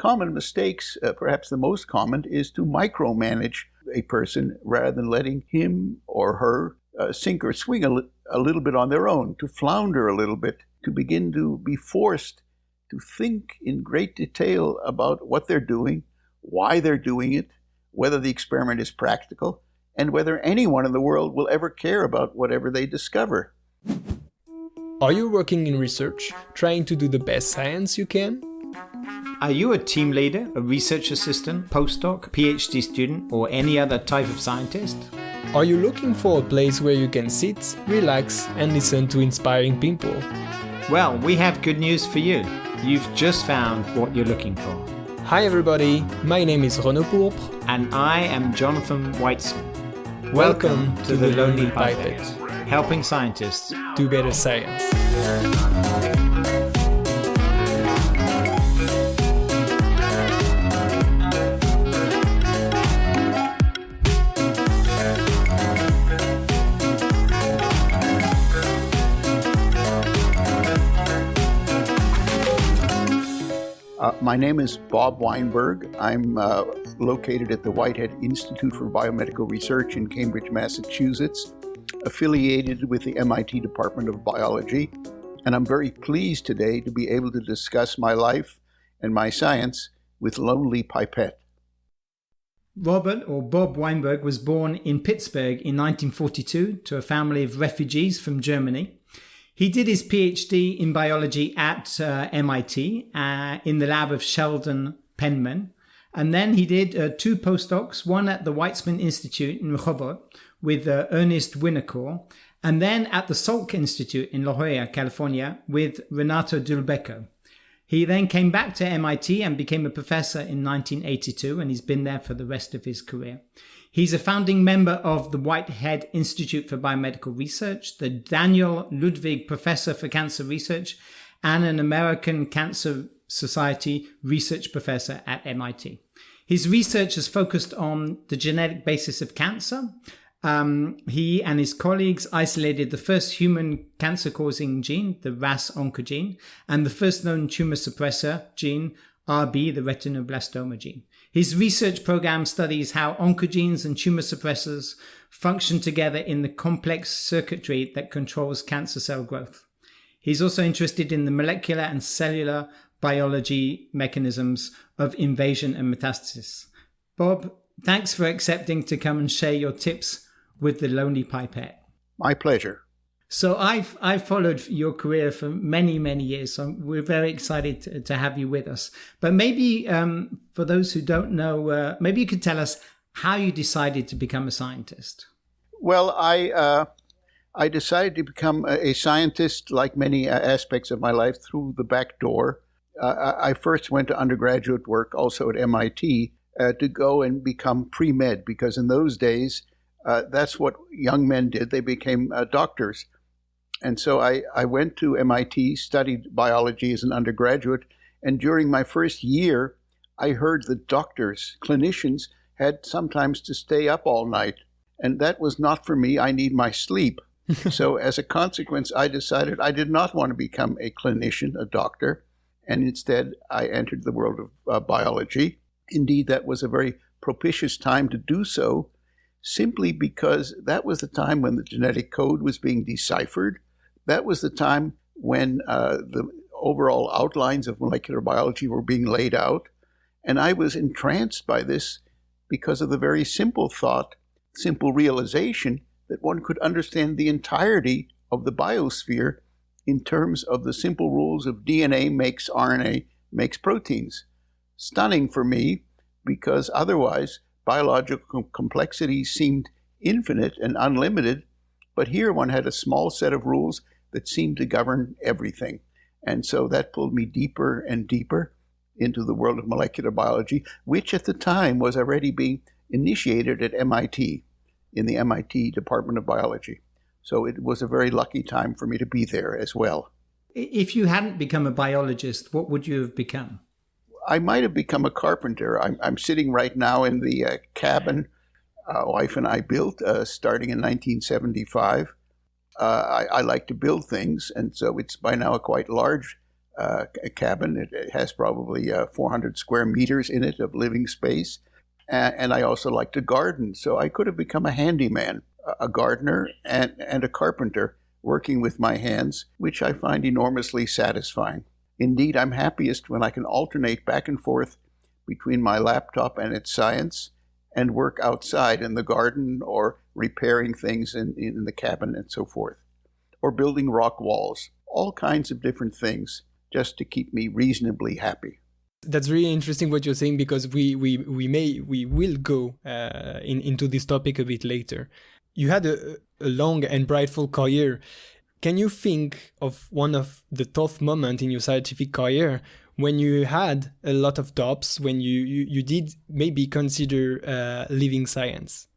common mistakes, perhaps the most common, is to micromanage a person rather than letting him or her sink or swing a little bit on their own, to flounder a little bit, to begin to be forced to think in great detail about what they're doing, why they're doing it, whether the experiment is practical, and whether anyone in the world will ever care about whatever they discover. Are you working in research, trying to do the best science you can? Are you a team leader, a research assistant, postdoc, PhD student, or any other type of scientist? Are you looking for a place where you can sit, relax, and listen to inspiring people? Well, we have good news for you. You've just found what you're looking for. Hi everybody, my name is Renaud Pourpre. And I am Jonathan Weitzman. Welcome to the Lonely Pipette, helping scientists do better science. My name is Bob Weinberg. I'm located at the Whitehead Institute for Biomedical Research in Cambridge, Massachusetts, affiliated with the MIT Department of Biology, and I'm very pleased today to be able to discuss my life and my science with Lonely Pipette. Robert, or Bob Weinberg, was born in Pittsburgh in 1942 to a family of refugees from Germany. He did his PhD in biology at MIT in the lab of Sheldon Penman. And then he did two postdocs, one at the Weizmann Institute in Rehovot with Ernest Winocour, and then at the Salk Institute in La Jolla, California with Renato Dulbecco. He then came back to MIT and became a professor in 1982, and he's been there for the rest of his career. He's a founding member of the Whitehead Institute for Biomedical Research, the Daniel Ludwig Professor for Cancer Research, and an American Cancer Society research professor at MIT. His research has focused on the genetic basis of cancer. He and his colleagues isolated the first human cancer-causing gene, the RAS oncogene, and the first known tumor suppressor gene, RB, the retinoblastoma gene. His research program studies how oncogenes and tumor suppressors function together in the complex circuitry that controls cancer cell growth. He's also interested in the molecular and cellular biology mechanisms of invasion and metastasis. Bob, thanks for accepting to come and share your tips with the Lonely Pipette. My pleasure. So I've followed your career for many, many years, so we're very excited to have you with us. But maybe for those who don't know, maybe you could tell us how you decided to become a scientist. Well, I decided to become a scientist, like many aspects of my life, through the back door. I first went to undergraduate work also at MIT to go and become pre-med, because in those days, that's what young men did. They became doctors. And so I went to MIT, studied biology as an undergraduate, and during my first year, I heard that doctors, clinicians, had sometimes to stay up all night. And that was not for me. I need my sleep. So as a consequence, I decided I did not want to become a clinician, a doctor, and instead I entered the world of biology. Indeed, that was a very propitious time to do so, simply because that was the time when the genetic code was being deciphered. That was the time when the overall outlines of molecular biology were being laid out. And I was entranced by this because of the very simple thought, simple realization that one could understand the entirety of the biosphere in terms of the simple rules of DNA makes RNA makes proteins. Stunning for me, because otherwise biological complexity seemed infinite and unlimited, but here one had a small set of rules that seemed to govern everything. And so that pulled me deeper and deeper into the world of molecular biology, which at the time was already being initiated at MIT, in the MIT Department of Biology. So it was a very lucky time for me to be there as well. If you hadn't become a biologist, what would you have become? I might have become a carpenter. I'm sitting right now in the cabin wife and I built starting in 1975. I like to build things, and so it's by now a quite large a cabin. It has probably 400 square meters in it of living space. And I also like to garden. So I could have become a handyman, a gardener and a carpenter, working with my hands, which I find enormously satisfying. Indeed, I'm happiest when I can alternate back and forth between my laptop and its science and work outside in the garden or repairing things in the cabin and so forth, or building rock walls, all kinds of different things just to keep me reasonably happy. That's really interesting what you're saying, because we will go into this topic a bit later. You had a long and brightful career. Can you think of one of the tough moments in your scientific career when you had a lot of doubts, when you did maybe consider leaving science?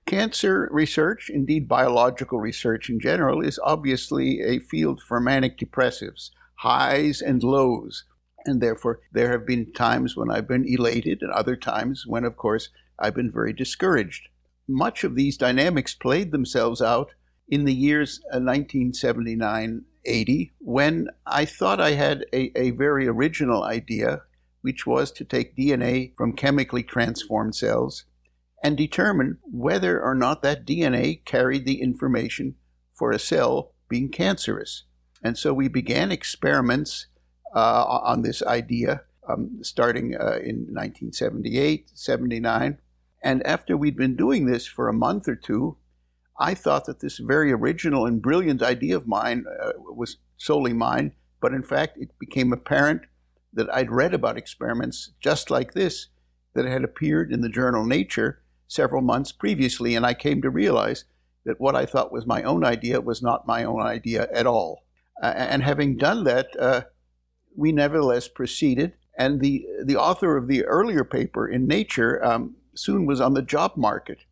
Cancer research, indeed biological research in general, is obviously a field for manic depressives, highs and lows. And therefore, there have been times when I've been elated and other times when, of course, I've been very discouraged. Much of these dynamics played themselves out in the years 1979-80, when I thought I had a very original idea, which was to take DNA from chemically transformed cells and determine whether or not that DNA carried the information for a cell being cancerous. And so we began experiments on this idea, starting in 1978, 79. And after we'd been doing this for a month or two, I thought that this very original and brilliant idea of mine was solely mine, but in fact it became apparent that I'd read about experiments just like this that had appeared in the journal Nature several months previously, and I came to realize that what I thought was my own idea was not my own idea at all. And having done that, we nevertheless proceeded, and the author of the earlier paper in Nature soon was on the job market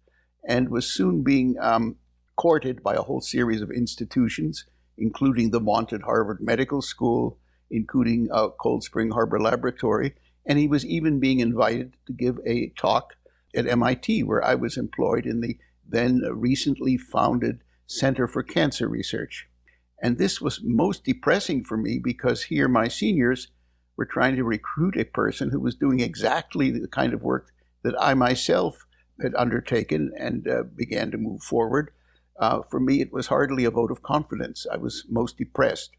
and was soon being courted by a whole series of institutions, including the vaunted Harvard Medical School, including Cold Spring Harbor Laboratory, and he was even being invited to give a talk at MIT, where I was employed in the then recently founded Center for Cancer Research. And this was most depressing for me because here my seniors were trying to recruit a person who was doing exactly the kind of work that I myself had undertaken and began to move forward. For me, it was hardly a vote of confidence. I was most depressed.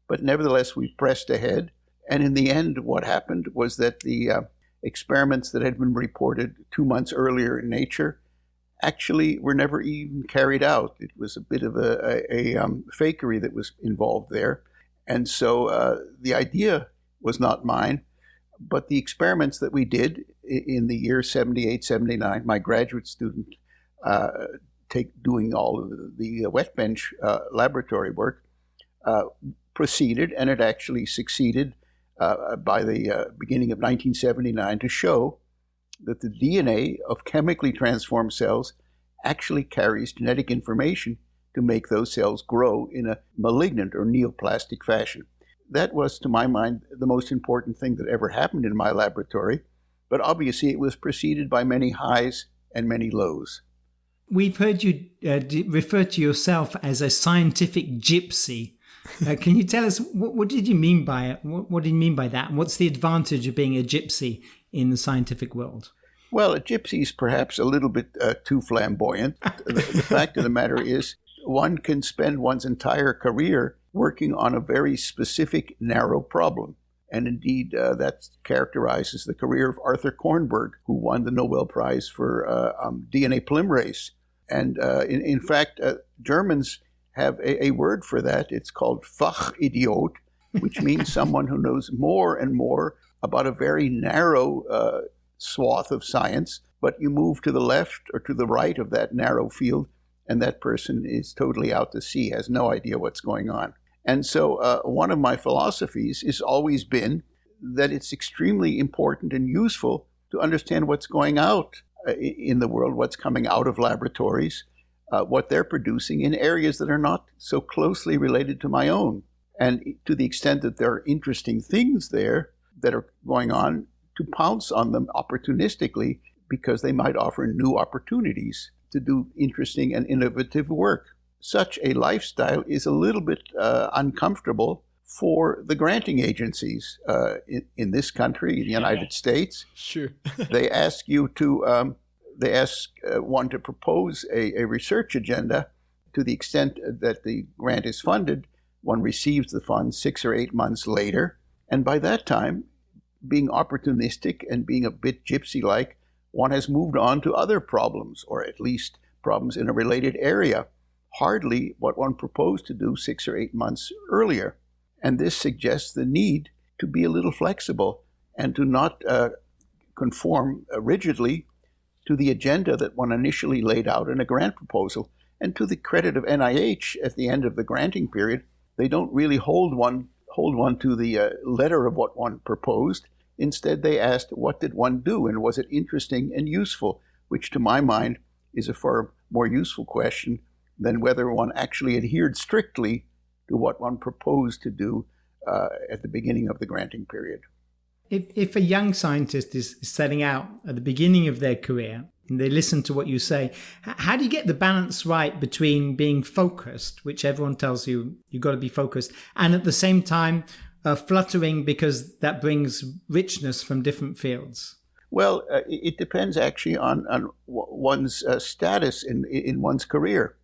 But nevertheless, we pressed ahead. And in the end, what happened was that the experiments that had been reported 2 months earlier in Nature actually were never even carried out. It was a bit of a fakery that was involved there. And so the idea was not mine, but the experiments that we did in the year 78, 79, my graduate student doing all of the wet bench laboratory work, proceeded, and it actually succeeded by the beginning of 1979 to show that the DNA of chemically transformed cells actually carries genetic information to make those cells grow in a malignant or neoplastic fashion. That was, to my mind, the most important thing that ever happened in my laboratory, but obviously it was preceded by many highs and many lows. We've heard you refer to yourself as a scientific gypsy. Can you tell us, what did you mean by it? What do you mean by that? And what's the advantage of being a gypsy in the scientific world? Well, a gypsy is perhaps a little bit too flamboyant. The fact of the matter is, one can spend one's entire career working on a very specific, narrow problem. And indeed, that characterizes the career of Arthur Kornberg, who won the Nobel Prize for DNA polymerase. And in fact, Germans have a word for that. It's called Fachidiot, which means someone who knows more and more about a very narrow swath of science, but you move to the left or to the right of that narrow field, and that person is totally out to sea, has no idea what's going on. And so one of my philosophies has always been that it's extremely important and useful to understand what's going out in the world, what's coming out of laboratories, what they're producing in areas that are not so closely related to my own. And to the extent that there are interesting things there that are going on, to pounce on them opportunistically because they might offer new opportunities to do interesting and innovative work. Such a lifestyle is a little bit uncomfortable, for the granting agencies in this country, in the United States. Sure. They ask you to, one to propose a research agenda. To the extent that the grant is funded, one receives the funds 6 or 8 months later. And by that time, being opportunistic and being a bit gypsy-like, one has moved on to other problems, or at least problems in a related area. Hardly what one proposed to do 6 or 8 months earlier. And this suggests the need to be a little flexible and to not conform rigidly to the agenda that one initially laid out in a grant proposal. And to the credit of NIH, at the end of the granting period, they don't really hold one to the letter of what one proposed. Instead, they asked, what did one do, and was it interesting and useful, which to my mind is a far more useful question than whether one actually adhered strictly to what one proposed to do at the beginning of the granting period. If a young scientist is setting out at the beginning of their career and they listen to what you say, how do you get the balance right between being focused, which everyone tells you you've got to be focused, and at the same time fluttering because that brings richness from different fields? Well, it depends actually on one's status in one's career.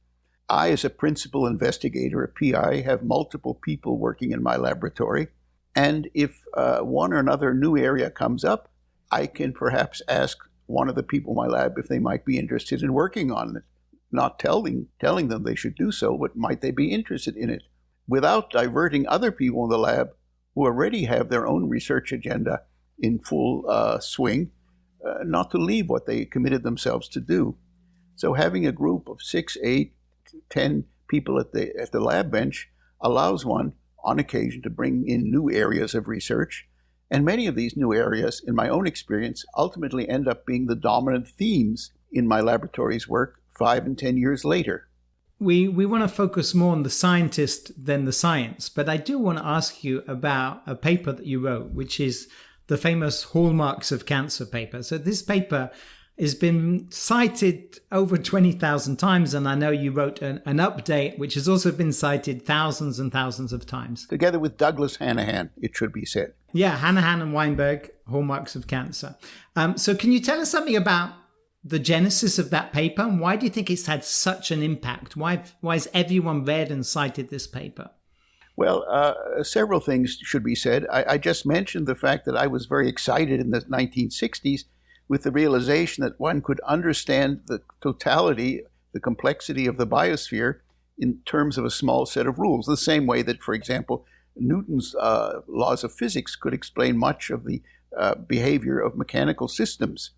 I, as a principal investigator, a PI, have multiple people working in my laboratory. And if one or another new area comes up, I can perhaps ask one of the people in my lab if they might be interested in working on it. Not telling them they should do so, but might they be interested in it, without diverting other people in the lab who already have their own research agenda in full swing, not to leave what they committed themselves to do. So having a group of 6, 8, 10 people at the lab bench allows one, on occasion, to bring in new areas of research. And many of these new areas, in my own experience, ultimately end up being the dominant themes in my laboratory's work 5 and 10 years later. We want to focus more on the scientist than the science, but I do want to ask you about a paper that you wrote, which is the famous Hallmarks of Cancer paper. So this paper has been cited over 20,000 times, and I know you wrote an update, which has also been cited thousands and thousands of times. Together with Douglas Hanahan, it should be said. Yeah, Hanahan and Weinberg, Hallmarks of Cancer. So can you tell us something about the genesis of that paper, and why do you think it's had such an impact? Why has everyone read and cited this paper? Well, several things should be said. I just mentioned the fact that I was very excited in the 1960s with the realization that one could understand the totality, the complexity of the biosphere in terms of a small set of rules, the same way that, for example, Newton's laws of physics could explain much of the behavior of mechanical systems,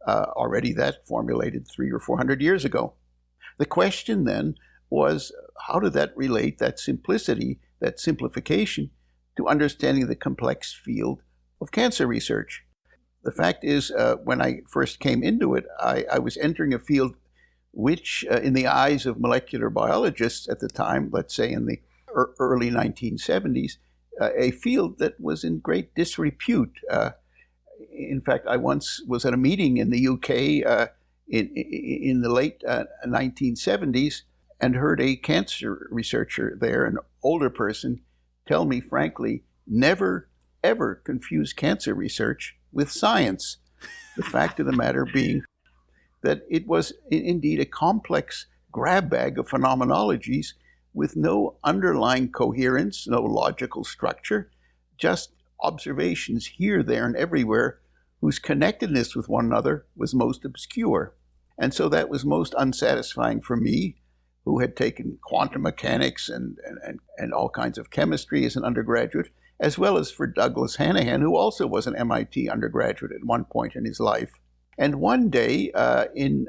already that formulated 300 or 400 years ago. The question then was, how did that relate, that simplicity, that simplification, to understanding the complex field of cancer research? The fact is, when I first came into it, I was entering a field which, in the eyes of molecular biologists at the time, let's say in the early 1970s, a field that was in great disrepute. In fact, I once was at a meeting in the UK in the late 1970s and heard a cancer researcher there, an older person, tell me frankly, never, ever confuse cancer research with science. The fact of the matter being that it was indeed a complex grab bag of phenomenologies with no underlying coherence, no logical structure, just observations here, there, and everywhere whose connectedness with one another was most obscure. And so that was most unsatisfying for me, who had taken quantum mechanics and all kinds of chemistry as an undergraduate, as well as for Douglas Hanahan, who also was an MIT undergraduate at one point in his life. And one day in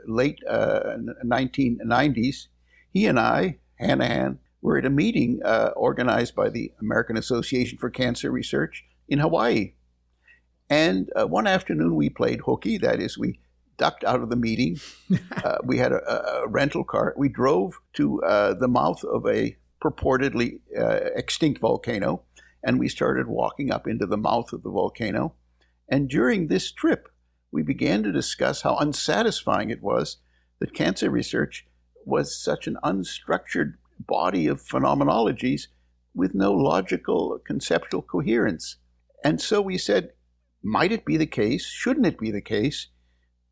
late 1990s, he and I, Hanahan, were at a meeting organized by the American Association for Cancer Research in Hawaii. And one afternoon we played hooky, that is, we ducked out of the meeting. We had a rental car. We drove to the mouth of a purportedly extinct volcano, and we started walking up into the mouth of the volcano. And during this trip, we began to discuss how unsatisfying it was that cancer research was such an unstructured body of phenomenologies with no logical conceptual coherence. And so we said, might it be the case, shouldn't it be the case,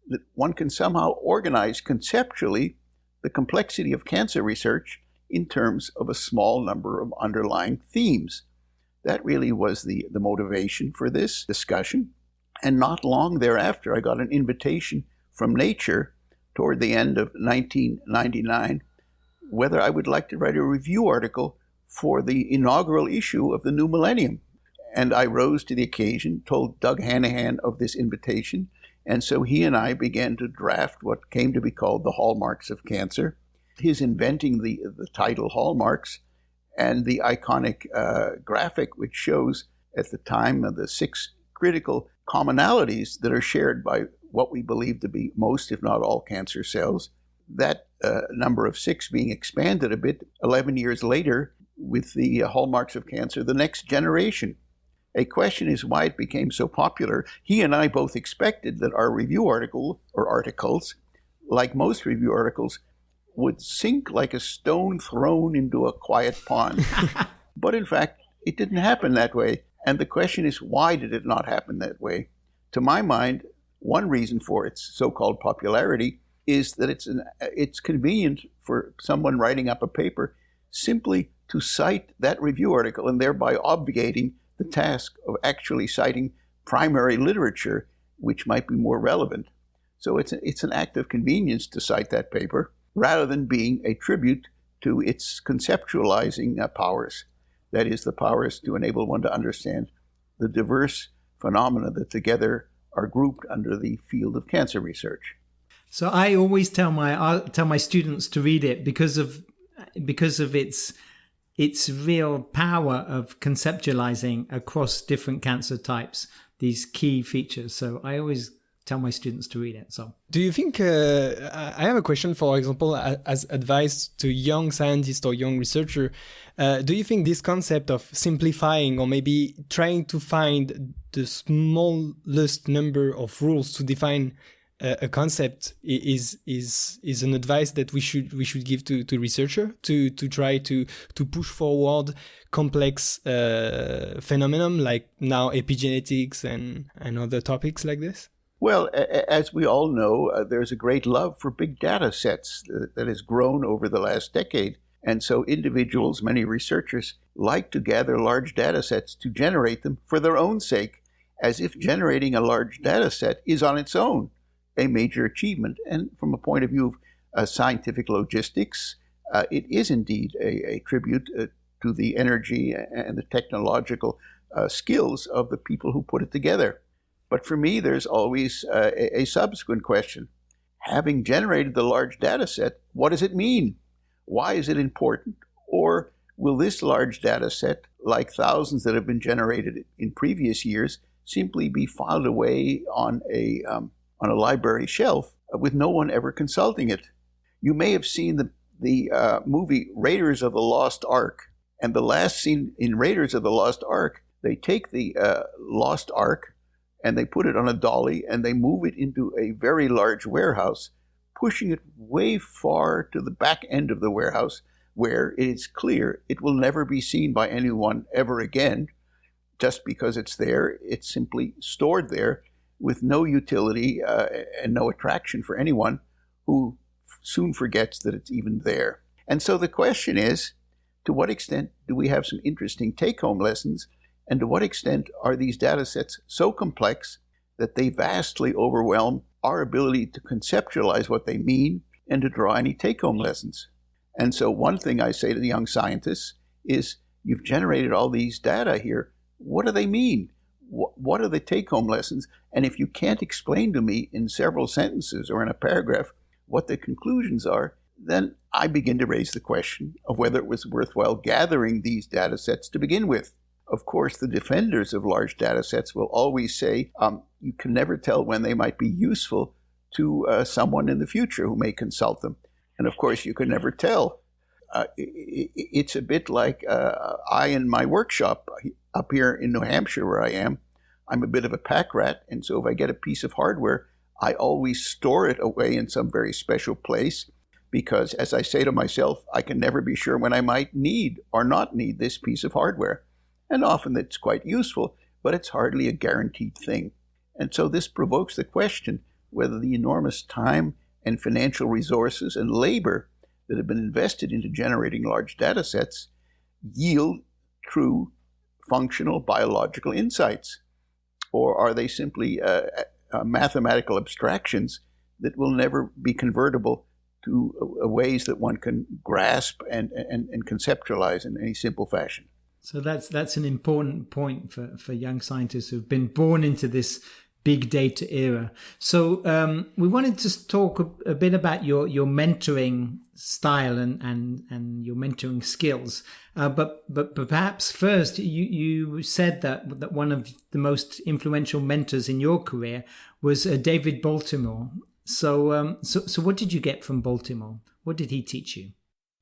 that one can somehow organize conceptually the complexity of cancer research in terms of a small number of underlying themes? That really was the motivation for this discussion. And not long thereafter, I got an invitation from Nature toward the end of 1999 whether I would like to write a review article for the inaugural issue of the new millennium. And I rose to the occasion, told Doug Hanahan of this invitation, and so he and I began to draft what came to be called the Hallmarks of Cancer. His inventing the title Hallmarks and the iconic graphic which shows at the time the 6 critical commonalities that are shared by what we believe to be most, if not all, cancer cells. That number of 6 being expanded a bit 11 years later with the Hallmarks of Cancer, the next generation. A question is why it became so popular. He and I both expected that our review article or articles, like most review articles, would sink like a stone thrown into a quiet pond. But in fact, it didn't happen that way. And the question is, why did it not happen that way? To my mind, one reason for its so-called popularity is that it's convenient for someone writing up a paper simply to cite that review article and thereby obviating the task of actually citing primary literature, which might be more relevant. So it's an act of convenience to cite that paper rather than being a tribute to its conceptualizing powers. That is, the powers to enable one to understand the diverse phenomena that together are grouped under the field of cancer research. So I always tell my students to read it because of its real power of conceptualizing across different cancer types these key features. So I always tell my students to read it. So, do you think? I have a question, for example, as advice to young scientists or young researcher. Do you think this concept of simplifying or maybe trying to find the smallest number of rules to define a concept is an advice that we should give to researcher to try to push forward complex phenomenon like now epigenetics and other topics like this? Well, as we all know, there's a great love for big data sets that has grown over the last decade. And so individuals, many researchers, like to gather large data sets to generate them for their own sake, as if generating a large data set is on its own a major achievement. And from a point of view of scientific logistics, it is indeed a tribute to the energy and the technological skills of the people who put it together. But for me, there's always a subsequent question. Having generated the large data set, what does it mean? Why is it important? Or will this large data set, like thousands that have been generated in previous years, simply be filed away on a library shelf with no one ever consulting it? You may have seen the movie Raiders of the Lost Ark. And the last scene in Raiders of the Lost Ark, they take the Lost Ark and they put it on a dolly and they move it into a very large warehouse, pushing it way far to the back end of the warehouse where it is clear it will never be seen by anyone ever again. Just because it's there, it's simply stored there with no utility and no attraction for anyone who soon forgets that it's even there. And so the question is, to what extent do we have some interesting take-home lessons, and to what extent are these data sets so complex that they vastly overwhelm our ability to conceptualize what they mean and to draw any take-home lessons? And so one thing I say to the young scientists is, you've generated all these data here. What do they mean? What are the take-home lessons? And if you can't explain to me in several sentences or in a paragraph what the conclusions are, then I begin to raise the question of whether it was worthwhile gathering these data sets to begin with. Of course, the defenders of large data sets will always say you can never tell when they might be useful to someone in the future who may consult them. And of course, you can never tell. It's a bit like I in my workshop up here in New Hampshire where I am. I'm a bit of a pack rat, and so if I get a piece of hardware, I always store it away in some very special place because, as I say to myself, I can never be sure when I might need or not need this piece of hardware. And often it's quite useful, but it's hardly a guaranteed thing. And so this provokes the question whether the enormous time and financial resources and labor that have been invested into generating large data sets yield true functional biological insights, or are they simply mathematical abstractions that will never be convertible to ways that one can grasp and conceptualize in any simple fashion. So that's an important point for young scientists who've been born into this big data era. So we wanted to talk a bit about your mentoring style and your mentoring skills. But perhaps first, you said that one of the most influential mentors in your career was David Baltimore. So what did you get from Baltimore? What did he teach you?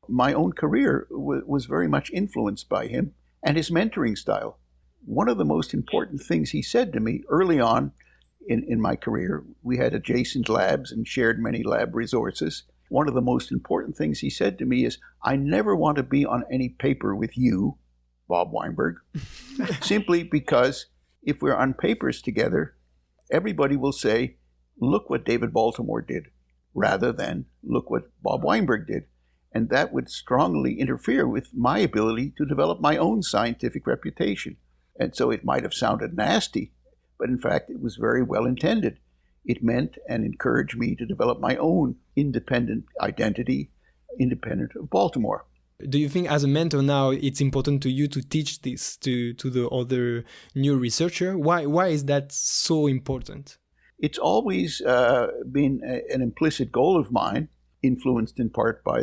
My own career was very much influenced by him and his mentoring style. One of the most important things he said to me early on in my career, we had adjacent labs and shared many lab resources. One of the most important things he said to me is, I never want to be on any paper with you, Bob Weinberg, simply because if we're on papers together, everybody will say, look what David Baltimore did, rather than look what Bob Weinberg did. And that would strongly interfere with my ability to develop my own scientific reputation. And so it might have sounded nasty, but in fact, it was very well intended. It meant and encouraged me to develop my own independent identity, independent of Baltimore. Do you think as a mentor now, it's important to you to teach this to the other new researcher? Why is that so important? It's always been an implicit goal of mine, influenced in part by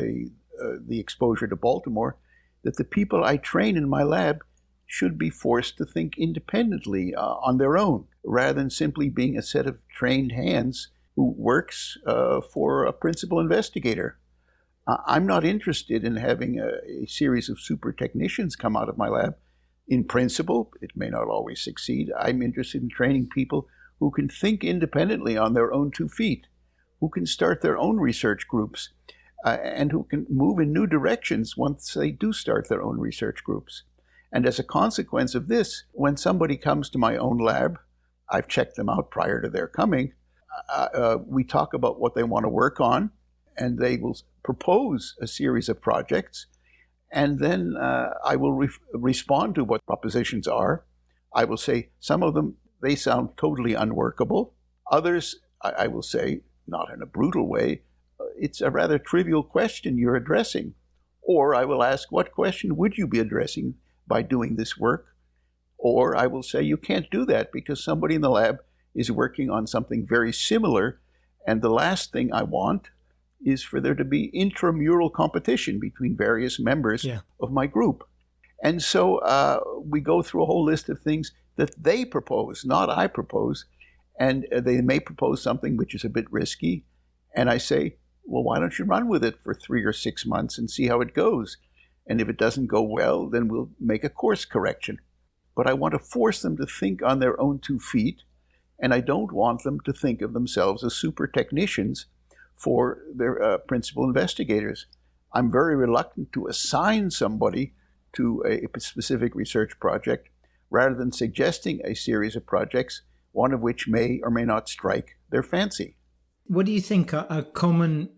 the exposure to Baltimore, that the people I train in my lab should be forced to think independently on their own, rather than simply being a set of trained hands who works for a principal investigator. I'm not interested in having a series of super technicians come out of my lab. In principle, it may not always succeed. I'm interested in training people who can think independently on their own 2 feet, who can start their own research groups, and who can move in new directions once they do start their own research groups. And as a consequence of this, when somebody comes to my own lab, I've checked them out prior to their coming, we talk about what they want to work on, and they will propose a series of projects, and then I will respond to what propositions are. I will say some of them, they sound totally unworkable. Others, I will say, not in a brutal way, it's a rather trivial question you're addressing. Or I will ask, what question would you be addressing by doing this work? Or I will say, you can't do that because somebody in the lab is working on something very similar, and the last thing I want is for there to be intramural competition between various members of my group. And so we go through a whole list of things that they propose, not I propose, and they may propose something which is a bit risky, and I say, well, why don't you run with it for 3 or 6 months and see how it goes? And if it doesn't go well, then we'll make a course correction. But I want to force them to think on their own 2 feet, and I don't want them to think of themselves as super technicians for their principal investigators. I'm very reluctant to assign somebody to a specific research project rather than suggesting a series of projects, one of which may or may not strike their fancy. What do you think are common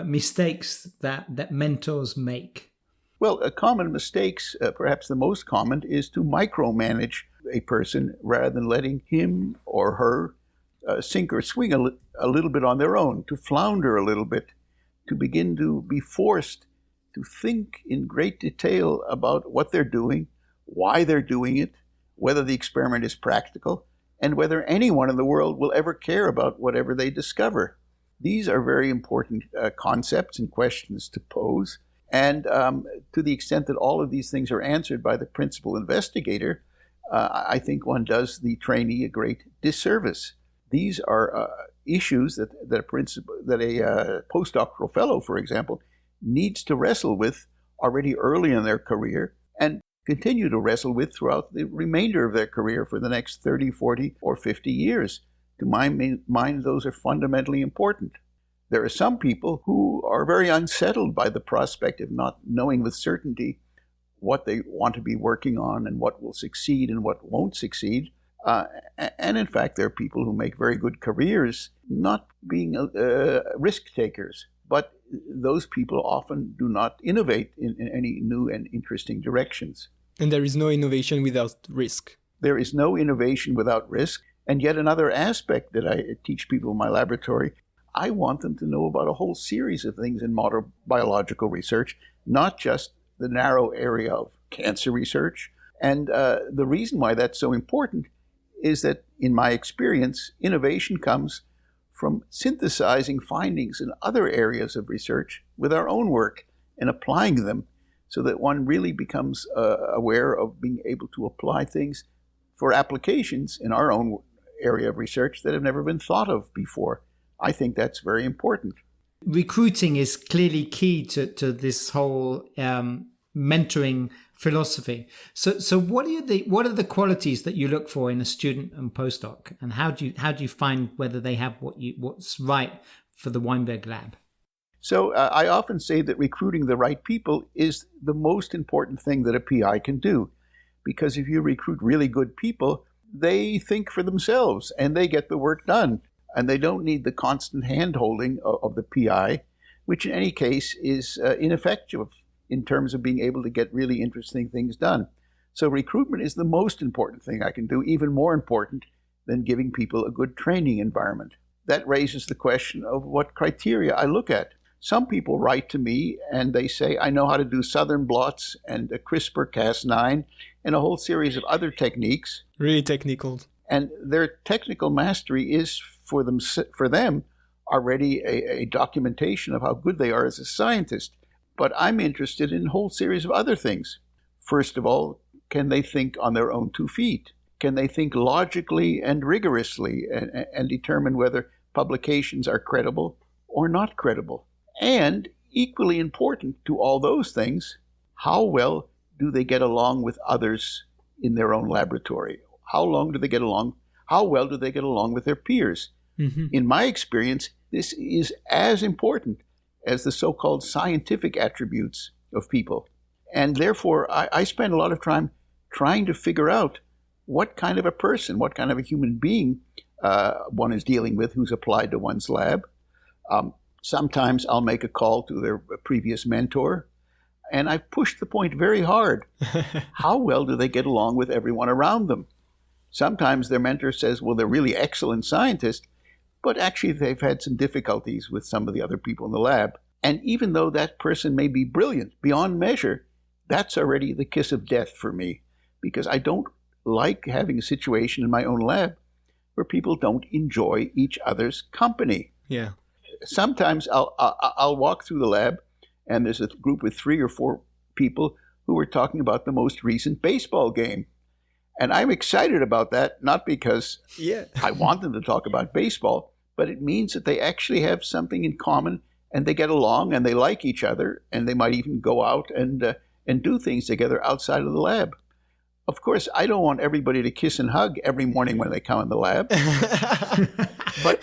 mistakes that mentors make? Well, common mistakes, perhaps the most common, is to micromanage a person rather than letting him or her sink or swing a little bit on their own, to flounder a little bit, to begin to be forced to think in great detail about what they're doing, why they're doing it, whether the experiment is practical, and whether anyone in the world will ever care about whatever they discover. These are very important concepts and questions to pose. And to the extent that all of these things are answered by the principal investigator, I think one does the trainee a great disservice. These are issues that a postdoctoral fellow, for example, needs to wrestle with already early in their career and continue to wrestle with throughout the remainder of their career for the next 30, 40, or 50 years. To my mind, those are fundamentally important. There are some people who are very unsettled by the prospect of not knowing with certainty what they want to be working on and what will succeed and what won't succeed. And in fact, there are people who make very good careers not being risk takers. But those people often do not innovate in any new and interesting directions. And there is no innovation without risk. There is no innovation without risk. And yet another aspect that I teach people in my laboratory, I want them to know about a whole series of things in modern biological research, not just the narrow area of cancer research. And the reason why that's so important is that, in my experience, innovation comes from synthesizing findings in other areas of research with our own work and applying them so that one really becomes aware of being able to apply things for applications in our own area of research that have never been thought of before. I think that's very important. Recruiting is clearly key to this whole mentoring philosophy. So what are the qualities that you look for in a student and postdoc, and how do you find whether they have what's right for the Weinberg lab? So I often say that recruiting the right people is the most important thing that a PI can do, because if you recruit really good people, they think for themselves and they get the work done, and they don't need the constant hand-holding of the PI, which in any case is ineffective in terms of being able to get really interesting things done. So recruitment is the most important thing I can do, even more important than giving people a good training environment. That raises the question of what criteria I look at. Some people write to me and they say, I know how to do southern blots and a CRISPR-Cas9 and a whole series of other techniques. Really technical. And their technical mastery is for them already a documentation of how good they are as a scientist. But I'm interested in a whole series of other things. First of all, can they think on their own 2 feet? Can they think logically and rigorously and determine whether publications are credible or not credible? And equally important to all those things, how well do they get along with others in their own laboratory? How well do they get along with their peers? Mm-hmm. In my experience, this is as important as the so-called scientific attributes of people. And therefore, I spend a lot of time trying to figure out what kind of a person, what kind of a human being one is dealing with who's applied to one's lab. Sometimes I'll make a call to their previous mentor, and I've pushed the point very hard. How well do they get along with everyone around them? Sometimes their mentor says, well, they're really excellent scientists, but actually they've had some difficulties with some of the other people in the lab. And even though that person may be brilliant beyond measure, that's already the kiss of death for me, because I don't like having a situation in my own lab where people don't enjoy each other's company. Yeah. Sometimes I'll walk through the lab and there's a group of 3 or 4 people who are talking about the most recent baseball game. And I'm excited about that, not because I want them to talk about baseball, but it means that they actually have something in common and they get along and they like each other, and they might even go out and do things together outside of the lab. Of course, I don't want everybody to kiss and hug every morning when they come in the lab, but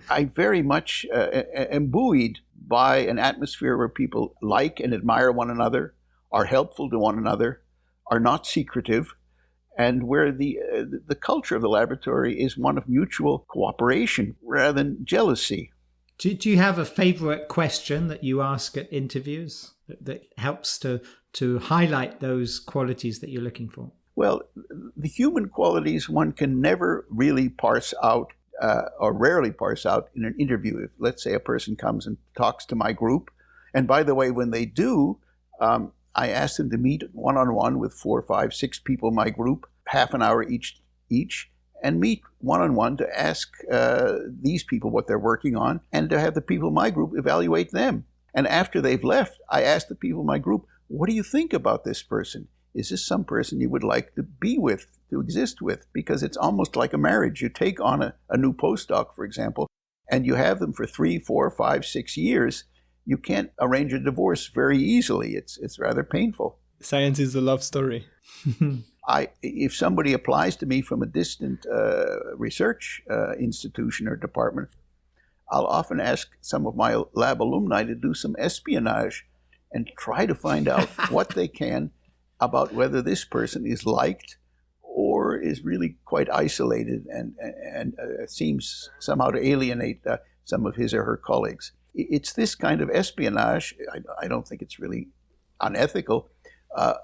I very much am buoyed by an atmosphere where people like and admire one another, are helpful to one another, are not secretive, and where the culture of the laboratory is one of mutual cooperation rather than jealousy. Do you have a favorite question that you ask at interviews that helps to highlight those qualities that you're looking for? Well, the human qualities one can never really parse out or rarely parse out in an interview. If, let's say, a person comes and talks to my group, and by the way, when they do, I ask them to meet one-on-one with 4, 5, 6 people in my group, half an hour each, and meet one-on-one to ask these people what they're working on, and to have the people in my group evaluate them. And after they've left, I ask the people in my group, what do you think about this person? Is this some person you would like to be with, to exist with? Because it's almost like a marriage. You take on a new postdoc, for example, and you have them for 3, 4, 5, 6 years. You can't arrange a divorce very easily. It's rather painful. Science is a love story. If somebody applies to me from a distant research institution or department, I'll often ask some of my lab alumni to do some espionage and try to find out what they can about whether this person is liked or is really quite isolated and seems somehow to alienate some of his or her colleagues. It's this kind of espionage, I don't think it's really unethical,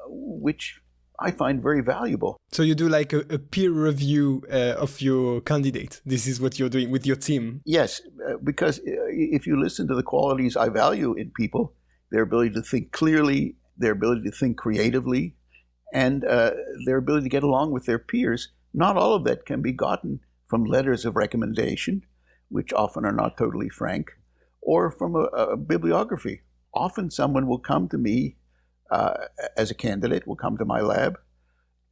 which I find very valuable. So you do like a peer review of your candidate. This is what you're doing with your team. Yes, because if you listen to the qualities I value in people, their ability to think clearly, their ability to think creatively, and their ability to get along with their peers, not all of that can be gotten from letters of recommendation, which often are not totally frank, or from a bibliography. Often someone will come to me as a candidate, will come to my lab,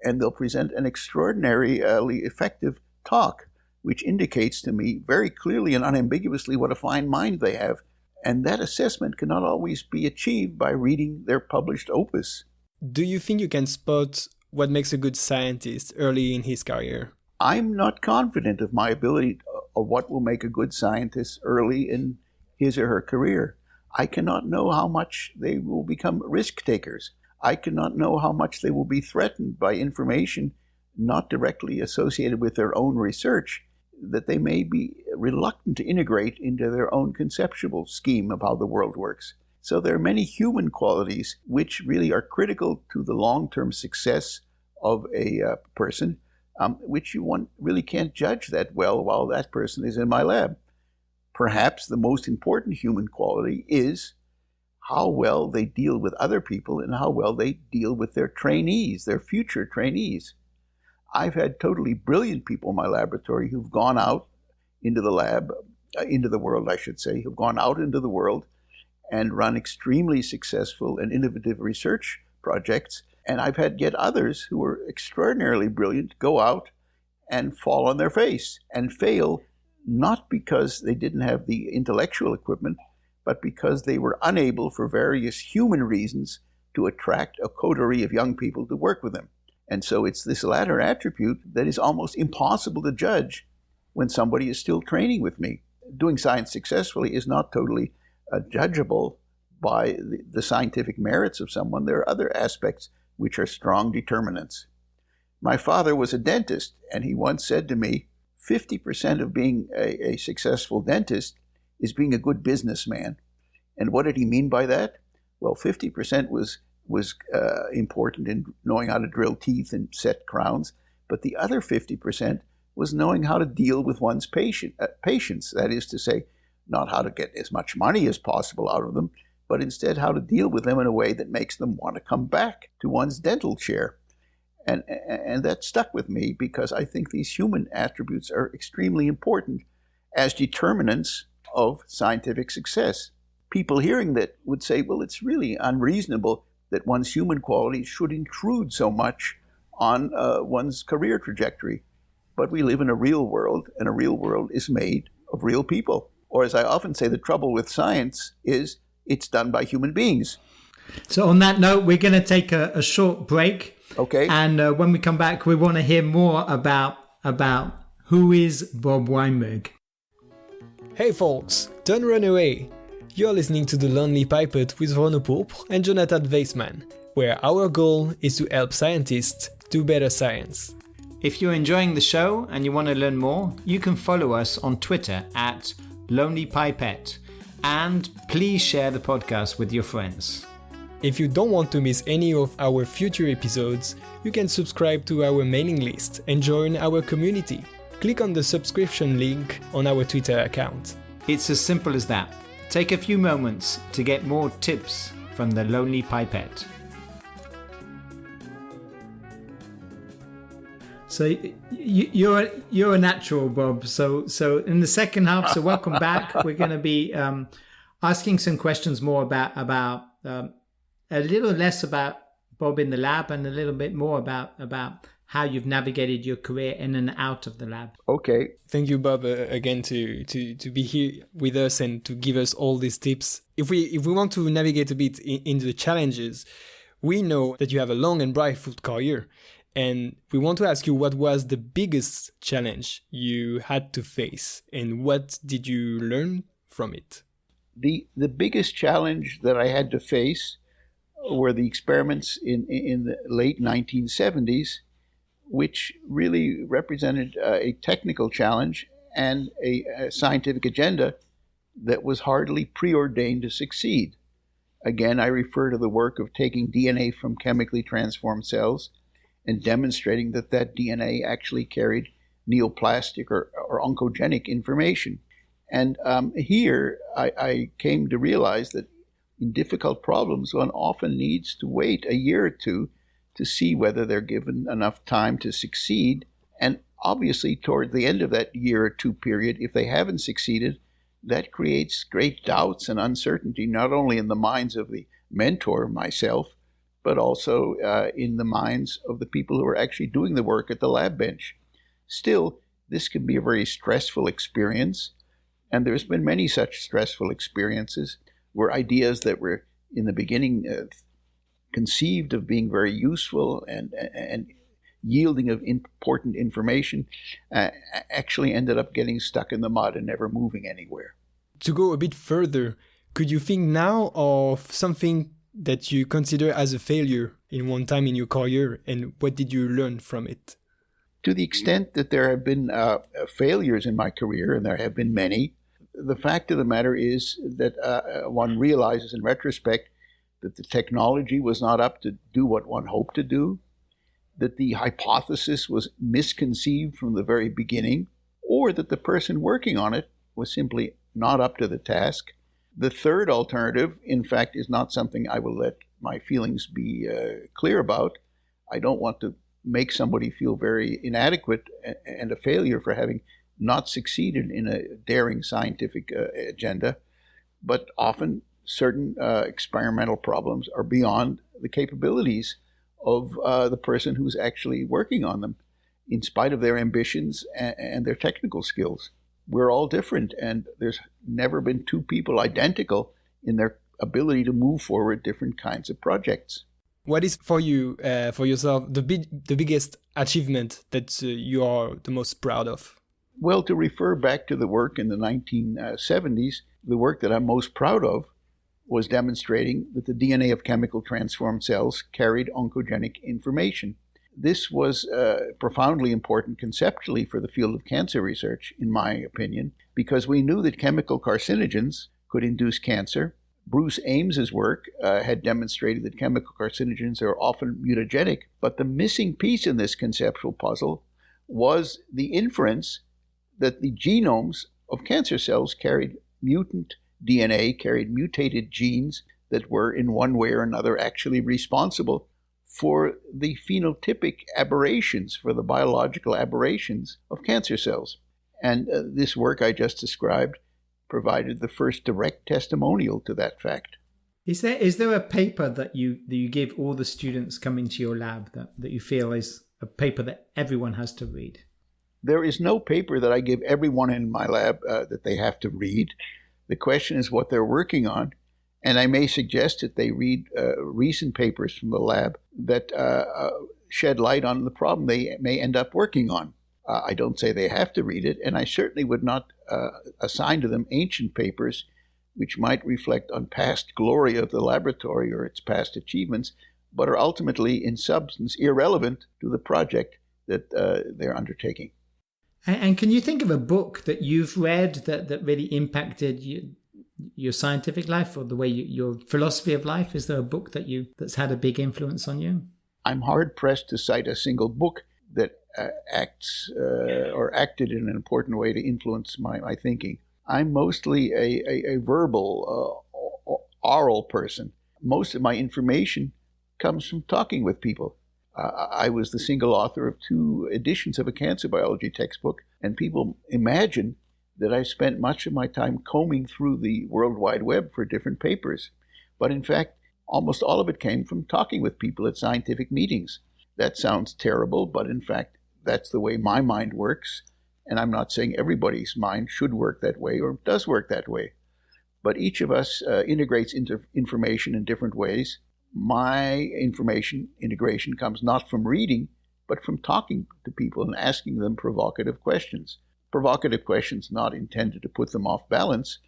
and they'll present an extraordinarily effective talk, which indicates to me very clearly and unambiguously what a fine mind they have. And that assessment cannot always be achieved by reading their published opus. Do you think you can spot what makes a good scientist early in his career? I'm not confident of my ability of what will make a good scientist early in his or her career. I cannot know how much they will become risk takers. I cannot know how much they will be threatened by information not directly associated with their own research that they may be reluctant to integrate into their own conceptual scheme of how the world works. So there are many human qualities which really are critical to the long-term success of a person, which one really can't judge that well while that person is in my lab. Perhaps the most important human quality is how well they deal with other people and how well they deal with their trainees, their future trainees. I've had totally brilliant people in my laboratory who've gone out into the lab, into the world, I should say, who've gone out into the world and run extremely successful and innovative research projects. And I've had yet others who are extraordinarily brilliant go out and fall on their face and fail, not because they didn't have the intellectual equipment, but because they were unable, for various human reasons, to attract a coterie of young people to work with them. And so it's this latter attribute that is almost impossible to judge when somebody is still training with me. Doing science successfully is not totally judgeable by the scientific merits of someone. There are other aspects which are strong determinants. My father was a dentist, and he once said to me, 50% of being a successful dentist is being a good businessman. And what did he mean by that? Well, 50% was important in knowing how to drill teeth and set crowns, but the other 50% was knowing how to deal with one's patients. That is to say, not how to get as much money as possible out of them, but instead how to deal with them in a way that makes them want to come back to one's dental chair. And that stuck with me because I think these human attributes are extremely important as determinants of scientific success. People hearing that would say, well, it's really unreasonable that one's human qualities should intrude so much on one's career trajectory. But we live in a real world, and a real world is made of real people. Or as I often say, the trouble with science is it's done by human beings. So on that note, we're going to take a short break. Okay. And when we come back, we want to hear more about who is Bob Weinberg. Hey folks, don't run away. You're listening to The Lonely Pipette with Renaud Pourpre and Jonathan Weissman, where our goal is to help scientists do better science. If you're enjoying the show and you want to learn more, you can follow us on Twitter at Lonely Pipette, and please share the podcast with your friends. If you don't want to miss any of our future episodes, you can subscribe to our mailing list and join our community. Click on the subscription link on our Twitter account. It's as simple as that. Take a few moments to get more tips from the Lonely Pipette. So you're a natural, Bob. So in the second half, so welcome back. We're going to be asking some questions more about a little less about Bob in the lab and a little bit more about how you've navigated your career in and out of the lab. Okay. Thank you, Bob, again to be here with us and to give us all these tips. If we want to navigate a bit into the challenges, we know that you have a long and bright career. And we want to ask you, what was the biggest challenge you had to face and what did you learn from it? The biggest challenge that I had to face were the experiments in the late 1970s, which really represented a technical challenge and a scientific agenda that was hardly preordained to succeed. Again, I refer to the work of taking DNA from chemically transformed cells and demonstrating that DNA actually carried neoplastic or oncogenic information. And here I came to realize that in difficult problems, one often needs to wait a year or two to see whether they're given enough time to succeed. And obviously, toward the end of that year or two period, if they haven't succeeded, that creates great doubts and uncertainty, not only in the minds of the mentor, myself, but also in the minds of the people who are actually doing the work at the lab bench. Still, this can be a very stressful experience, and there's been many such stressful experiences where ideas that were in the beginning conceived of being very useful and yielding of important information actually ended up getting stuck in the mud and never moving anywhere. To go a bit further, could you think now of something that you consider as a failure in one time in your career, and what did you learn from it? To the extent that there have been failures in my career, and there have been many, the fact of the matter is that one realizes in retrospect that the technology was not up to do what one hoped to do, that the hypothesis was misconceived from the very beginning, or that the person working on it was simply not up to the task. The third alternative, in fact, is not something I will let my feelings be clear about. I don't want to make somebody feel very inadequate and a failure for having not succeeded in a daring scientific agenda, but often certain experimental problems are beyond the capabilities of the person who's actually working on them, in spite of their ambitions and their technical skills. We're all different, and there's never been two people identical in their ability to move forward different kinds of projects. What is for you, for yourself, the biggest achievement that you are the most proud of? Well, to refer back to the work in the 1970s, the work that I'm most proud of was demonstrating that the DNA of chemical transformed cells carried oncogenic information. This was profoundly important conceptually for the field of cancer research, in my opinion, because we knew that chemical carcinogens could induce cancer. Bruce Ames's work had demonstrated that chemical carcinogens are often mutagenic, but the missing piece in this conceptual puzzle was the inference that the genomes of cancer cells carried mutant DNA, carried mutated genes that were in one way or another actually responsible for the phenotypic aberrations, for the biological aberrations of cancer cells. And this work I just described provided the first direct testimonial to that fact. Is there a paper that you give all the students coming to your lab that you feel is a paper that everyone has to read? There is no paper that I give everyone in my lab that they have to read. The question is what they're working on. And I may suggest that they read recent papers from the lab that shed light on the problem they may end up working on. I don't say they have to read it, and I certainly would not assign to them ancient papers which might reflect on past glory of the laboratory or its past achievements, but are ultimately in substance irrelevant to the project that they're undertaking. And can you think of a book that you've read that really impacted your scientific life or the way your philosophy of life? Is there a book that's had a big influence on you? I'm hard-pressed to cite a single book that acts or acted in an important way to influence my thinking. I'm mostly a verbal, oral person. Most of my information comes from talking with people. I was the single author of 2 editions of a cancer biology textbook, and people imagine that I spent much of my time combing through the World Wide Web for different papers. But in fact, almost all of it came from talking with people at scientific meetings. That sounds terrible, but in fact, that's the way my mind works. And I'm not saying everybody's mind should work that way or does work that way. But each of us integrates information in different ways. My information integration comes not from reading, but from talking to people and asking them provocative questions. Provocative questions not intended to put them off balance,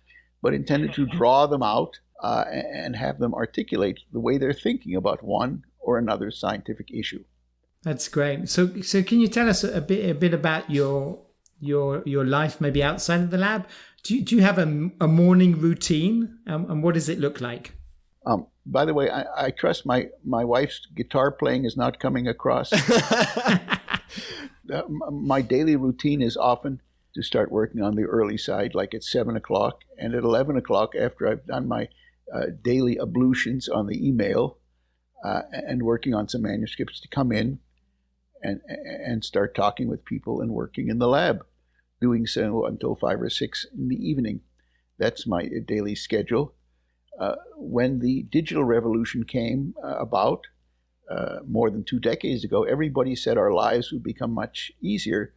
but intended to draw them out and have them articulate the way they're thinking about one or another scientific issue. That's great. So can you tell us a bit about your life, maybe outside of the lab? Do you have a morning routine, and what does it look like? By the way, I trust my wife's guitar playing is not coming across. My daily routine is often to start working on the early side, like at 7 o'clock, and at 11 o'clock, after I've done my daily ablutions on the email and working on some manuscripts, to come in and start talking with people and working in the lab, doing so until 5 or 6 in the evening. That's my daily schedule. When the digital revolution came about more than 2 decades ago, everybody said our lives would become much easier.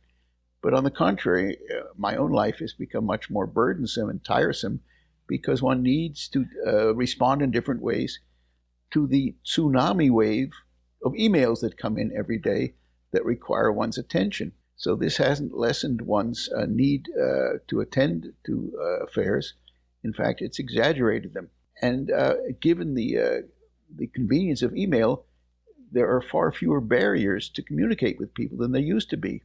But on the contrary, my own life has become much more burdensome and tiresome because one needs to respond in different ways to the tsunami wave of emails that come in every day that require one's attention. So this hasn't lessened one's need to attend to affairs. In fact, it's exaggerated them. And given the convenience of email, there are far fewer barriers to communicate with people than there used to be.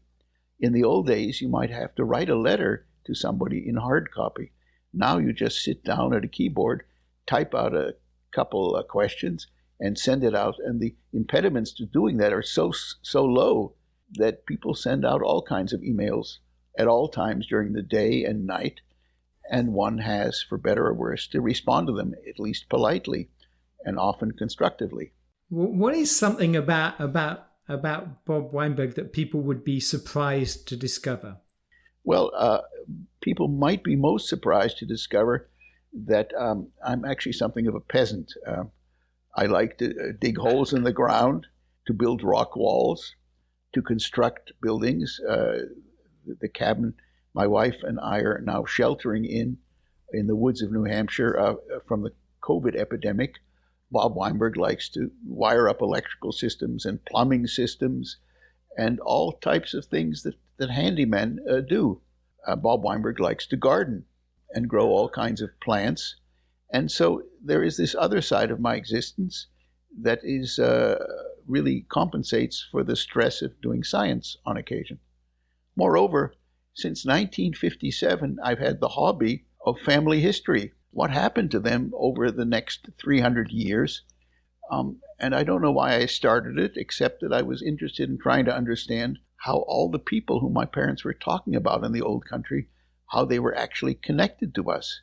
In the old days, you might have to write a letter to somebody in hard copy. Now you just sit down at a keyboard, type out a couple of questions, and send it out. And the impediments to doing that are so low that people send out all kinds of emails at all times during the day and night. And one has, for better or worse, to respond to them, at least politely and often constructively. What is something about Bob Weinberg that people would be surprised to discover? Well, people might be most surprised to discover that I'm actually something of a peasant. I like to dig holes in the ground, to build rock walls, to construct buildings. The cabin my wife and I are now sheltering in the woods of New Hampshire from the COVID epidemic. Bob Weinberg likes to wire up electrical systems and plumbing systems and all types of things that handymen do. Bob Weinberg likes to garden and grow all kinds of plants. And so there is this other side of my existence that is really compensates for the stress of doing science on occasion. Moreover, since 1957, I've had the hobby of family history. What happened to them over the next 300 years? And I don't know why I started it, except that I was interested in trying to understand how all the people whom my parents were talking about in the old country, how they were actually connected to us,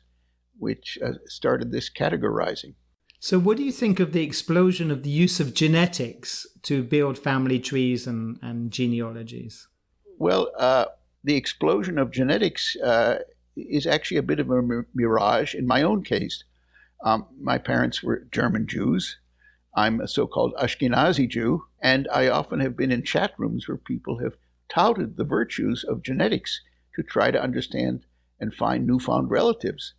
which started this categorizing. So what do you think of the explosion of the use of genetics to build family trees and genealogies? Well, the explosion of genetics is actually a bit of a mirage in my own case. My parents were German Jews. I'm a so-called Ashkenazi Jew, and I often have been in chat rooms where people have touted the virtues of genetics to try to understand and find newfound relatives.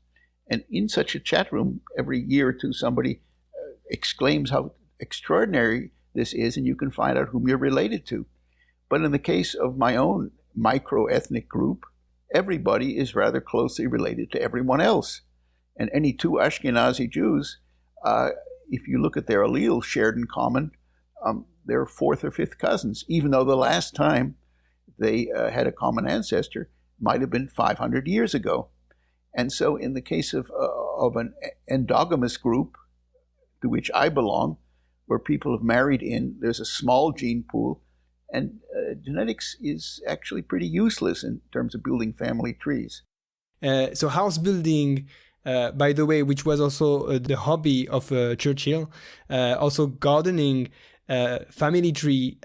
And in such a chat room, every year or two, somebody exclaims how extraordinary this is, and you can find out whom you're related to. But in the case of my own micro-ethnic group, everybody is rather closely related to everyone else. And any two Ashkenazi Jews, if you look at their alleles shared in common, they're fourth or fifth cousins, even though the last time they had a common ancestor might have been 500 years ago. And so in the case of an endogamous group to which I belong, where people have married in, there's a small gene pool, and genetics is actually pretty useless in terms of building family trees. So house building, by the way, which was also the hobby of Churchill, also gardening, family tree.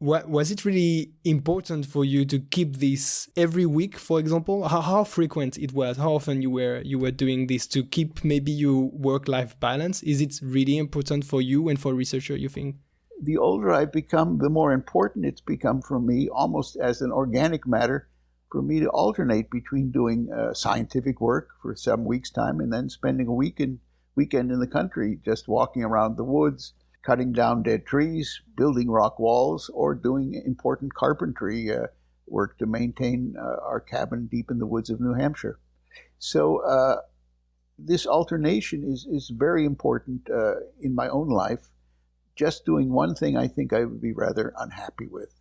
Was it really important for you to keep this every week, for example? How frequent it was? How often you were doing this to keep maybe your work-life balance? Is it really important for you and for researcher, you think? The older I've become, the more important it's become for me, almost as an organic matter, for me to alternate between doing scientific work for some weeks' time and then spending a weekend in the country just walking around the woods, cutting down dead trees, building rock walls, or doing important carpentry work to maintain our cabin deep in the woods of New Hampshire. So this alternation is very important in my own life. Just doing one thing, I think I would be rather unhappy with.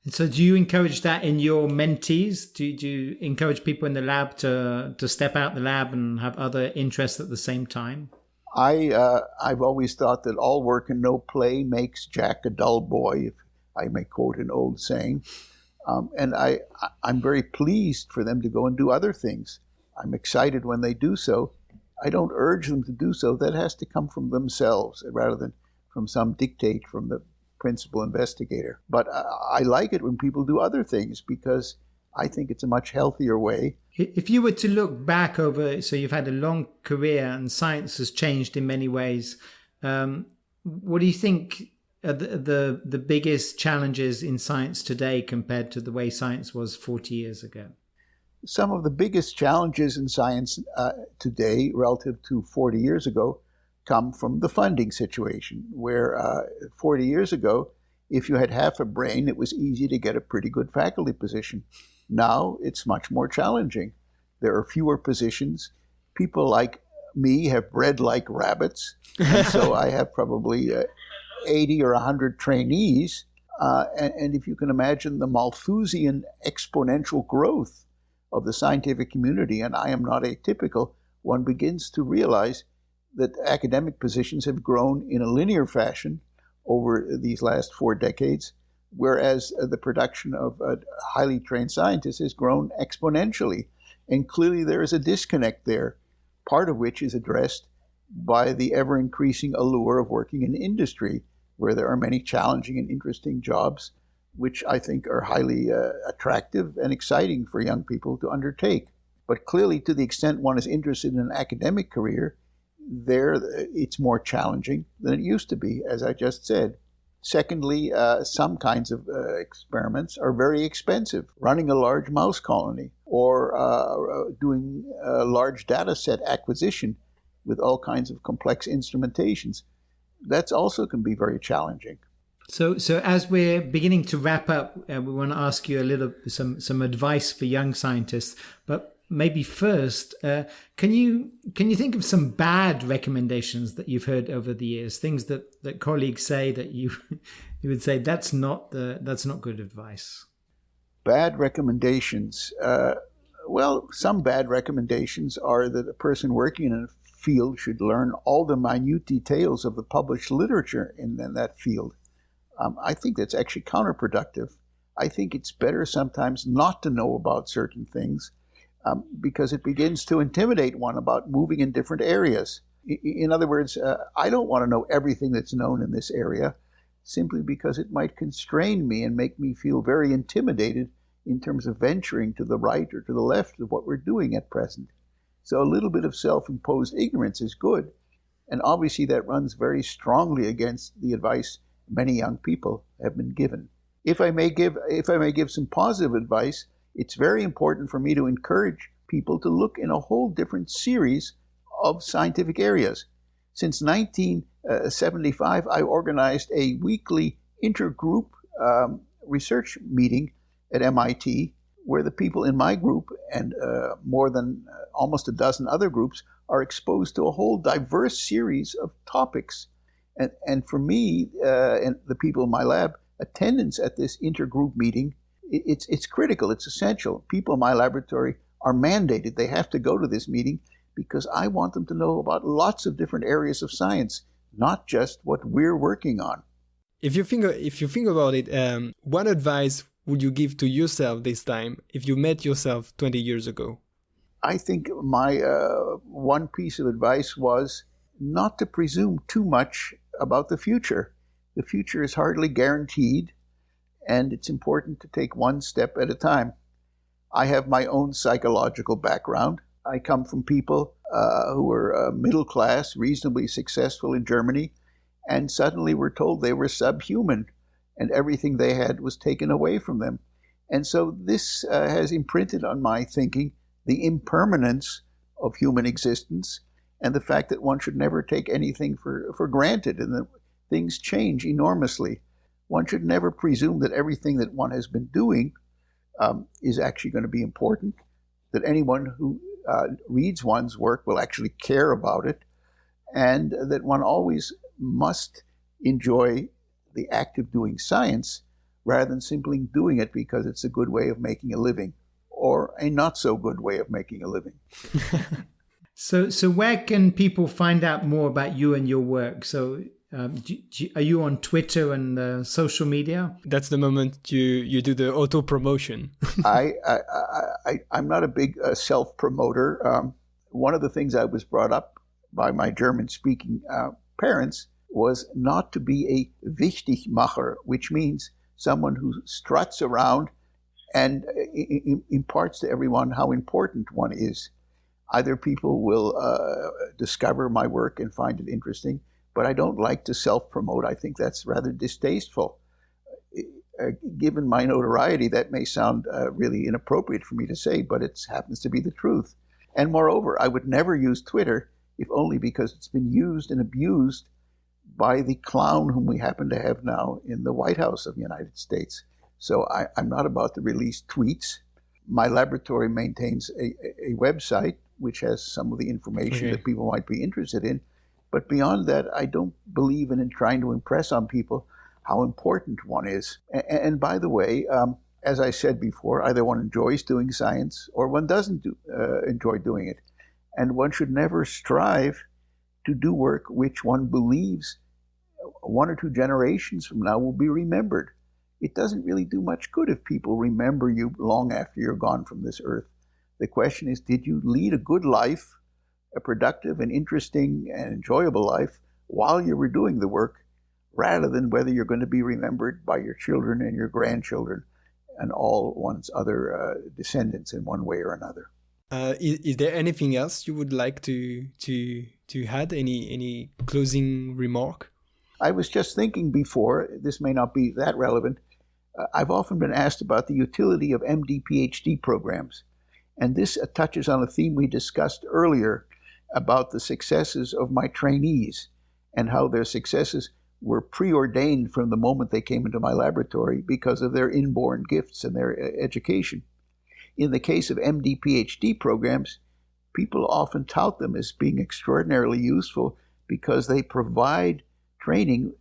And so do you encourage that in your mentees? Do you encourage people in the lab to step out the lab and have other interests at the same time? I've always thought that all work and no play makes Jack a dull boy, if I may quote an old saying. And I'm very pleased for them to go and do other things. I'm excited when they do so. I don't urge them to do so. That has to come from themselves rather than from some dictate from the principal investigator. But I like it when people do other things because I think it's a much healthier way. If you were to look back over, so you've had a long career and science has changed in many ways, what do you think are the biggest challenges in science today compared to the way science was 40 years ago? Some of the biggest challenges in science today relative to 40 years ago come from the funding situation, where 40 years ago, if you had half a brain, it was easy to get a pretty good faculty position. Now it's much more challenging. There are fewer positions. People like me have bred like rabbits, and so I have probably 80 or 100 trainees. And if you can imagine the Malthusian exponential growth of the scientific community, and I am not atypical, one begins to realize that academic positions have grown in a linear fashion over these last 4 decades, whereas the production of highly trained scientists has grown exponentially. And clearly there is a disconnect there, part of which is addressed by the ever-increasing allure of working in industry, where there are many challenging and interesting jobs, which I think are highly attractive and exciting for young people to undertake. But clearly, to the extent one is interested in an academic career, there it's more challenging than it used to be, as I just said. Secondly, some kinds of experiments are very expensive. Running a large mouse colony or doing a large data set acquisition with all kinds of complex instrumentations, that also can be very challenging. So as we're beginning to wrap up, we want to ask you some advice for young scientists. But maybe first, can you think of some bad recommendations that you've heard over the years? Things that colleagues say that you would say that's not good advice. Bad recommendations. Well, some bad recommendations are that a person working in a field should learn all the minute details of the published literature in that field. I think that's actually counterproductive. I think it's better sometimes not to know about certain things because it begins to intimidate one about moving in different areas. In other words, I don't want to know everything that's known in this area simply because it might constrain me and make me feel very intimidated in terms of venturing to the right or to the left of what we're doing at present. So a little bit of self-imposed ignorance is good, and obviously that runs very strongly against the advice many young people have been given. If I may give some positive advice, it's very important for me to encourage people to look in a whole different series of scientific areas. Since 1975, I organized a weekly intergroup research meeting at MIT, where the people in my group and more than almost a dozen other groups are exposed to a whole diverse series of topics. And for me and the people in my lab, attendance at this intergroup meeting, it's critical, it's essential. People in my laboratory are mandated. They have to go to this meeting because I want them to know about lots of different areas of science, not just what we're working on. If you think about it, what advice would you give to yourself this time if you met yourself 20 years ago? I think my one piece of advice was not to presume too much about the future. The future is hardly guaranteed, and it's important to take one step at a time. I have my own psychological background. I come from people who were middle class, reasonably successful in Germany, and suddenly were told they were subhuman, and everything they had was taken away from them. And so this has imprinted on my thinking the impermanence of human existence and the fact that one should never take anything for granted, and that things change enormously. One should never presume that everything that one has been doing is actually going to be important, that anyone who reads one's work will actually care about it, and that one always must enjoy the act of doing science rather than simply doing it because it's a good way of making a living or a not so good way of making a living. So where can people find out more about you and your work? So are you on Twitter and social media? That's the moment you do the auto promotion. I'm not a big self-promoter. One of the things I was brought up by my German-speaking parents was not to be a Wichtigmacher, which means someone who struts around and imparts to everyone how important one is. Either people will discover my work and find it interesting, but I don't like to self-promote. I think that's rather distasteful. Given my notoriety, that may sound really inappropriate for me to say, but it happens to be the truth. And moreover, I would never use Twitter if only because it's been used and abused by the clown whom we happen to have now in the White House of the United States. So I'm not about to release tweets. My laboratory maintains a website which has some of the information that people might be interested in. But beyond that, I don't believe in trying to impress on people how important one is. And by the way, as I said before, either one enjoys doing science or one doesn't enjoy doing it. And one should never strive to do work which one believes 1 or 2 generations from now will be remembered. It doesn't really do much good if people remember you long after you're gone from this earth. The question is, did you lead a good life, a productive and interesting and enjoyable life while you were doing the work, rather than whether you're going to be remembered by your children and your grandchildren and all one's other descendants in one way or another. Is there anything else you would like to add? Any closing remark? I was just thinking before, this may not be that relevant, I've often been asked about the utility of MD PhD programs. And this touches on a theme we discussed earlier about the successes of my trainees and how their successes were preordained from the moment they came into my laboratory because of their inborn gifts and their education. In the case of MD PhD programs, people often tout them as being extraordinarily useful because they provide training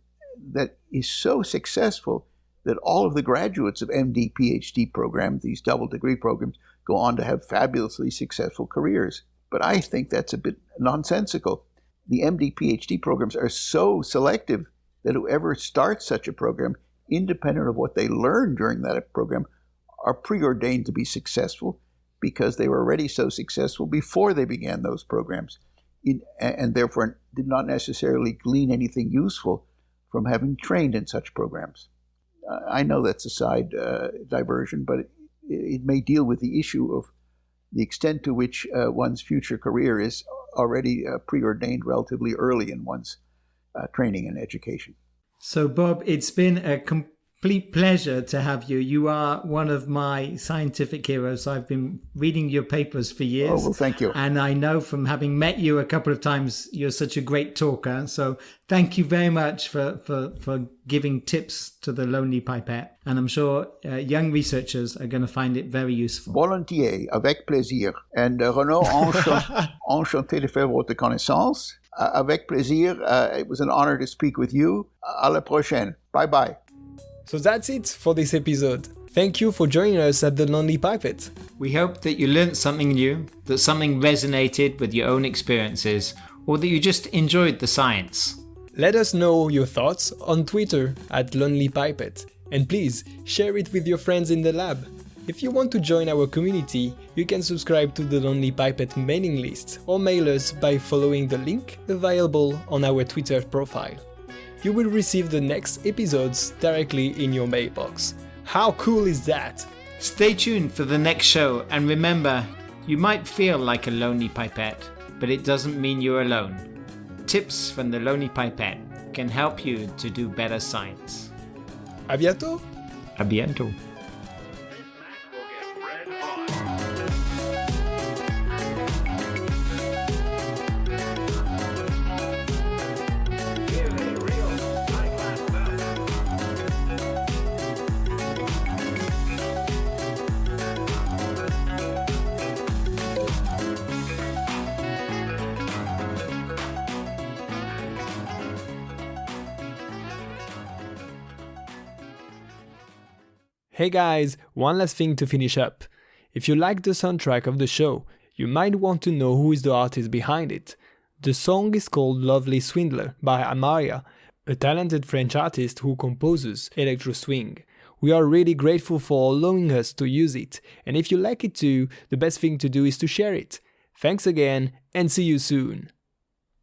that is so successful that all of the graduates of MD PhD programs, these double degree programs, go on to have fabulously successful careers. But I think that's a bit nonsensical. The MD PhD programs are so selective that whoever starts such a program, independent of what they learn during that program, are preordained to be successful because they were already so successful before they began those programs, and therefore did not necessarily glean anything useful from having trained in such programs. I know that's a side diversion, but it may deal with the issue of the extent to which one's future career is already preordained relatively early in one's training and education. So, Bob, it's been a complete pleasure to have you. You are one of my scientific heroes. I've been reading your papers for years. Oh, well, thank you. And I know from having met you a couple of times, you're such a great talker. So thank you very much for giving tips to the Lonely Pipette. And I'm sure young researchers are going to find it very useful. Volontiers, avec plaisir. And Renaud, enchanté de faire votre connaissance. Avec plaisir. It was an honor to speak with you. À la prochaine. Bye-bye. So that's it for this episode. Thank you for joining us at the Lonely Pipette. We hope that you learnt something new, that something resonated with your own experiences, or that you just enjoyed the science. Let us know your thoughts on Twitter at Lonely Pipette, and please share it with your friends in the lab. If you want to join our community, you can subscribe to the Lonely Pipette mailing list or mail us by following the link available on our Twitter profile. You will receive the next episodes directly in your mailbox. How cool is that? Stay tuned for the next show, and remember, you might feel like a lonely pipette, but it doesn't mean you're alone. Tips from the Lonely Pipette can help you to do better science. À bientôt! À bientôt! Hey guys, one last thing to finish up. If you like the soundtrack of the show, you might want to know who is the artist behind it. The song is called Lovely Swindler by Amaria, a talented French artist who composes electro swing. We are really grateful for allowing us to use it, and if you like it too, the best thing to do is to share it. Thanks again, and see you soon!